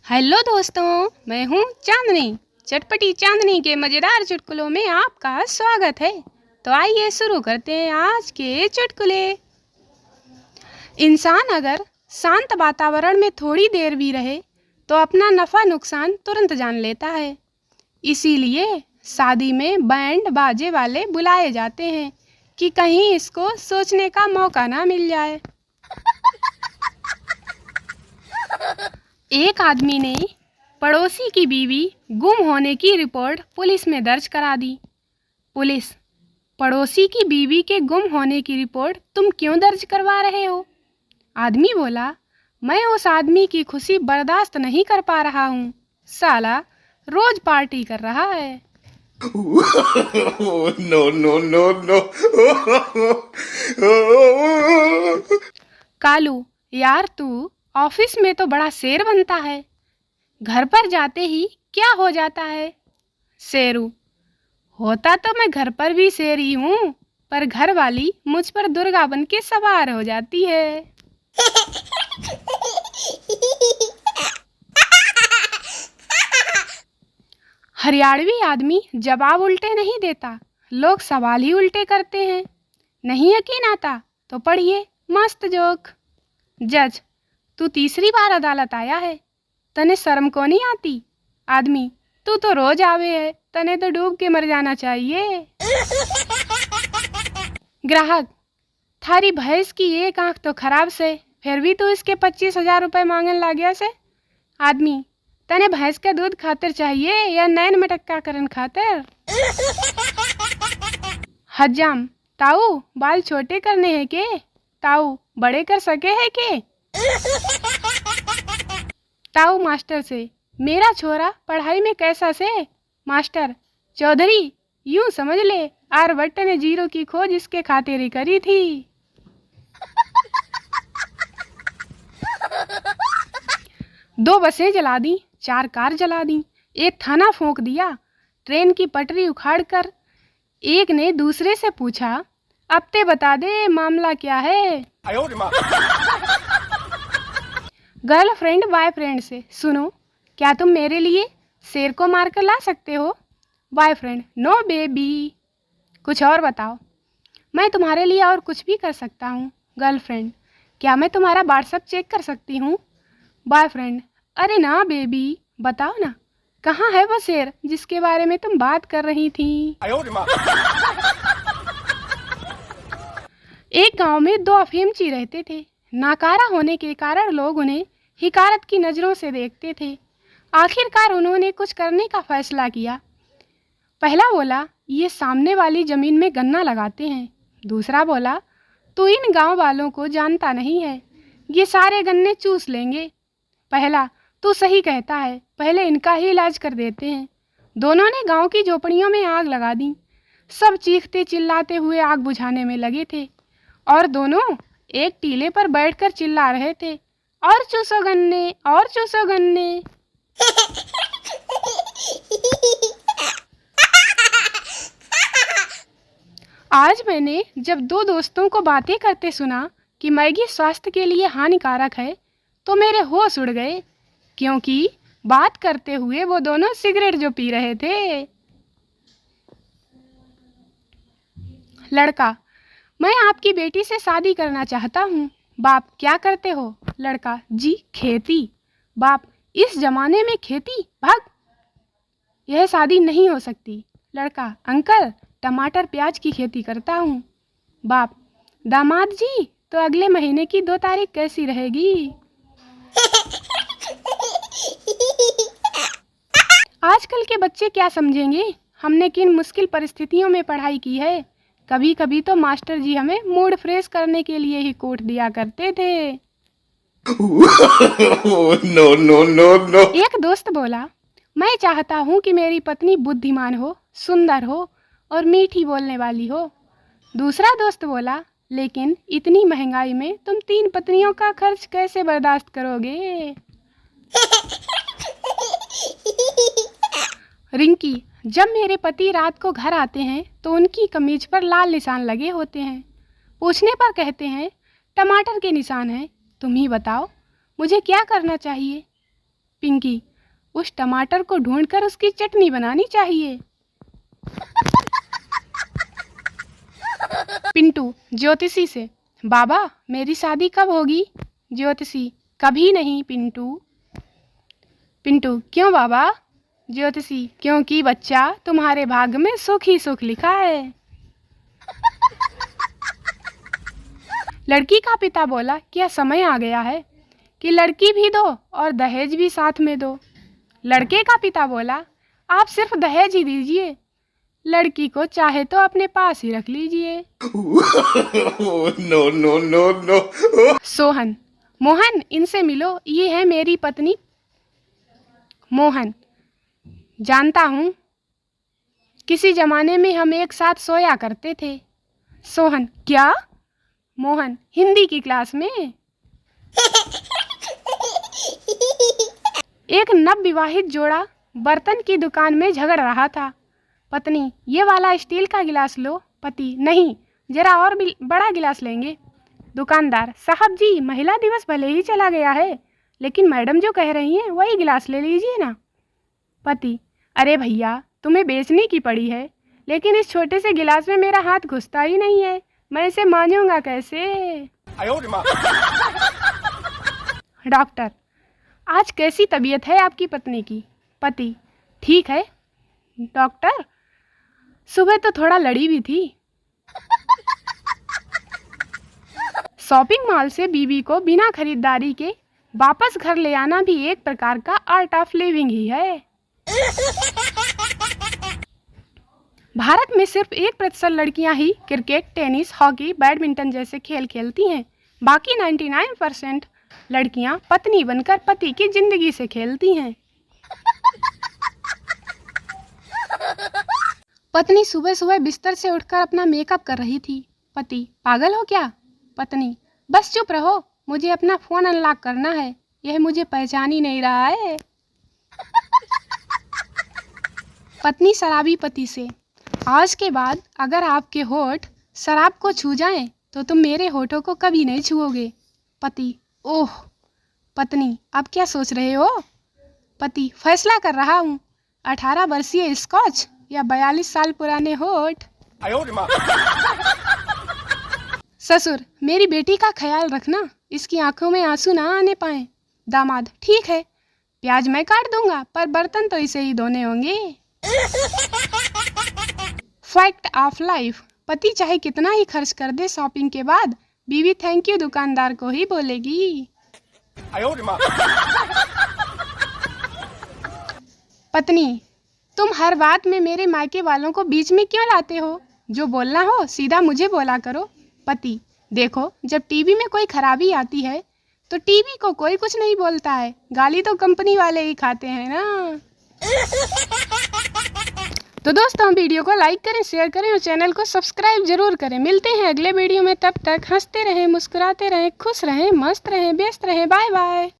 Hello दोस्तों, मैं हूँ चांदनी। चटपटी चांदनी के मज़ेदार चुटकुलों में आपका स्वागत है। तो आइए शुरू करते हैं आज के चुटकुले। इंसान अगर शांत वातावरण में थोड़ी देर भी रहे तो अपना नफ़ा नुकसान तुरंत जान लेता है। इसीलिए शादी में बैंड बाजे वाले बुलाए जाते हैं कि कहीं इसको सोचने का मौका ना मिल जाए। एक आदमी ने पड़ोसी की बीवी गुम होने की रिपोर्ट पुलिस में दर्ज करा दी। पुलिस: पड़ोसी की बीवी के गुम होने की रिपोर्ट तुम क्यों दर्ज करवा रहे हो? आदमी बोला, मैं उस आदमी की खुशी बर्दाश्त नहीं कर पा रहा हूँ। साला रोज पार्टी कर रहा है। No, no, no, no. Kalu: यार तू ऑफिस में तो बड़ा शेर बनता है, घर पर जाते ही क्या हो जाता है? शेरू: होता तो मैं घर पर भी शेर ही हूँ, पर घर वाली मुझ पर दुर्गा बन के सवार हो जाती है। हरियाणवी आदमी जवाब उल्टे नहीं देता, लोग सवाल ही उल्टे करते हैं। नहीं यकीन आता तो पढ़िए मस्त जोक। जज: तू तीसरी बार अदालत आया है, तने शर्म को नहीं आती? आदमी: तू तो रोज आवे है, तने तो डूब के मर जाना चाहिए। ग्राहक: थारी भैंस की एक आंख तो खराब से, फिर भी तू इसके 25,000 रुपये मांगन लाग्या से? आदमी: तने भैंस का दूध खातिर चाहिए या नैन मटक्का करन खातिर? हज्जाम: ताऊ बाल छोटे करने हैं के? ताऊ बड़े कर सके है के? ताऊ मास्टर से: मेरा छोरा पढ़ाई में कैसा से? मास्टर: चौधरी यूं समझ ले, आर्यभट्ट ने जीरो की खोज इसके खातिर ही करी थी। दो बसें जला दी, 4 कार जला दी, एक थाना फूंक दिया, ट्रेन की पटरी उखाड़कर एक ने दूसरे से पूछा, अब ते बता दे मामला क्या है? गर्लफ्रेंड बॉयफ्रेंड से: सुनो, क्या तुम मेरे लिए शेर को मारकर ला सकते हो? Boyfriend: no baby. कुछ और बताओ। मैं तुम्हारे लिए और कुछ भी कर सकता हूँ। गर्लफ्रेंड: क्या मैं तुम्हारा व्हाट्सएप चेक कर सकती हूँ? बॉयफ्रेंड: अरे ना बेबी, बताओ ना, कहाँ है वो शेर जिसके बारे में तुम बात कर रही थी? एक गांव में 2 अफीमची रहते थे। नाकारा होने के कारण लोग उन्हें हिकारत की नज़रों से देखते थे। आखिरकार उन्होंने कुछ करने का फैसला किया। पहला बोला, ये सामने वाली ज़मीन में गन्ना लगाते हैं। दूसरा बोला, तू इन गांव वालों को जानता नहीं है, ये सारे गन्ने चूस लेंगे। पहला, तू सही कहता है, पहले इनका ही इलाज कर देते हैं। दोनों ने गांव की झोपड़ियों में आग लगा दी। सब चीखते चिल्लाते हुए आग बुझाने में लगे थे और दोनों एक टीले पर बैठकर चिल्ला रहे थे, और चूसो गन्ने, और चूसो गन्ने। आज मैंने जब 2 दोस्तों को बातें करते सुना कि मैगी स्वास्थ्य के लिए हानिकारक है, तो मेरे होश उड़ गए, क्योंकि बात करते हुए वो दोनों सिगरेट जो पी रहे थे। लड़का: मैं आपकी बेटी से शादी करना चाहता हूँ। बाप: क्या करते हो? लड़का: जी खेती। बाप: इस जमाने में खेती? भाग, यह शादी नहीं हो सकती। लड़का: अंकल, टमाटर प्याज की खेती करता हूँ। बाप: दामाद जी, तो अगले महीने की 2 तारीख कैसी रहेगी? आजकल के बच्चे क्या समझेंगे, हमने किन मुश्किल परिस्थितियों में पढ़ाई की है। कभी कभी तो मास्टर जी हमें मूड फ्रेश करने के लिए ही कोट दिया करते थे। No, no, no, no. एक दोस्त बोला, मैं चाहता हूँ कि मेरी पत्नी बुद्धिमान हो, सुंदर हो और मीठी बोलने वाली हो। दूसरा दोस्त बोला, लेकिन इतनी महंगाई में तुम 3 पत्नियों का खर्च कैसे बर्दाश्त करोगे? रिंकी: जब मेरे पति रात को घर आते हैं तो उनकी कमीज पर लाल निशान लगे होते हैं। पूछने पर कहते हैं टमाटर के निशान हैं। तुम ही बताओ, मुझे क्या करना चाहिए? पिंकी, उस टमाटर को ढूंढकर उसकी चटनी बनानी चाहिए। पिंटू ज्योतिषी से, बाबा मेरी शादी कब होगी? ज्योतिषी, कभी नहीं पिंटू। पिंटू, क्यों बाबा? ज्योतिषी, क्योंकि बच्चा तुम्हारे भाग्य में सुख ही सुख लिखा है। लड़की का पिता बोला, क्या समय आ गया है कि लड़की भी दो और दहेज भी साथ में दो? लड़के का पिता बोला, आप सिर्फ दहेज ही दीजिए, लड़की को चाहे तो अपने पास ही रख लीजिए। No, no, no, no. Sohan, Mohan इनसे मिलो, ये है मेरी पत्नी। मोहन, जानता हूँ, किसी जमाने में हम एक साथ सोया करते थे। सोहन, क्या? मोहन, हिंदी की क्लास में। एक नवविवाहित जोड़ा बर्तन की दुकान में झगड़ रहा था। पत्नी, ये वाला स्टील का गिलास लो। पति, नहीं, जरा और भी बड़ा गिलास लेंगे। दुकानदार, साहब जी, महिला दिवस भले ही चला गया है, लेकिन मैडम जो कह रही हैं वही गिलास ले लीजिए ना। पति, अरे भैया, तुम्हें बेचने की पड़ी है, लेकिन इस छोटे से गिलास में मेरा हाथ घुसता ही नहीं है, मैं इसे मांजूंगा कैसे? डॉक्टर, आज कैसी तबीयत है आपकी पत्नी की? पति, ठीक है डॉक्टर, सुबह तो थोड़ा लड़ी भी थी। शॉपिंग मॉल से बीवी को बिना खरीदारी के वापस घर ले आना भी एक प्रकार का आर्ट ऑफ लिविंग ही है। भारत में सिर्फ 1% लड़कियां ही क्रिकेट, टेनिस, हॉकी, बैडमिंटन जैसे खेल खेलती हैं। बाकी 99% लड़कियां पत्नी बनकर पति की जिंदगी से खेलती हैं। पत्नी सुबह सुबह बिस्तर से उठकर अपना मेकअप कर रही थी। पति, पागल हो क्या? पत्नी, बस चुप रहो, मुझे अपना फोन अनलॉक करना है, यह मुझे पहचान ही नहीं रहा है। पत्नी शराबी पति से, आज के बाद अगर आपके होठ शराब को छू जाएं तो तुम मेरे होठों को कभी नहीं छुओगे। पति, ओह। पत्नी, अब क्या सोच रहे हो? पति, फैसला कर रहा हूँ, 18 वर्षीय स्कॉच या 42 साल पुराने होठ। ससुर, मेरी बेटी का ख्याल रखना, इसकी आंखों में आंसू ना आने पाए। दामाद, ठीक है, प्याज मैं काट दूंगा, पर बर्तन तो इसे ही धोने होंगे। फैक्ट ऑफ लाइफ, पति चाहे कितना ही खर्च कर दे शॉपिंग के बाद, बीवी थैंक यू दुकानदार को ही बोलेगी। पत्नी, तुम हर बात में मेरे मायके वालों को बीच में क्यों लाते हो? जो बोलना हो सीधा मुझे बोला करो। पति, देखो, जब टीवी में कोई खराबी आती है तो टीवी को कोई कुछ नहीं बोलता है, गाली तो कंपनी वाले ही खाते हैं ना। तो दोस्तों, वीडियो को लाइक करें, शेयर करें और चैनल को सब्सक्राइब जरूर करें। मिलते हैं अगले वीडियो में, तब तक हंसते रहें, मुस्कुराते रहें, खुश रहें, मस्त रहें, व्यस्त रहें। Bye bye.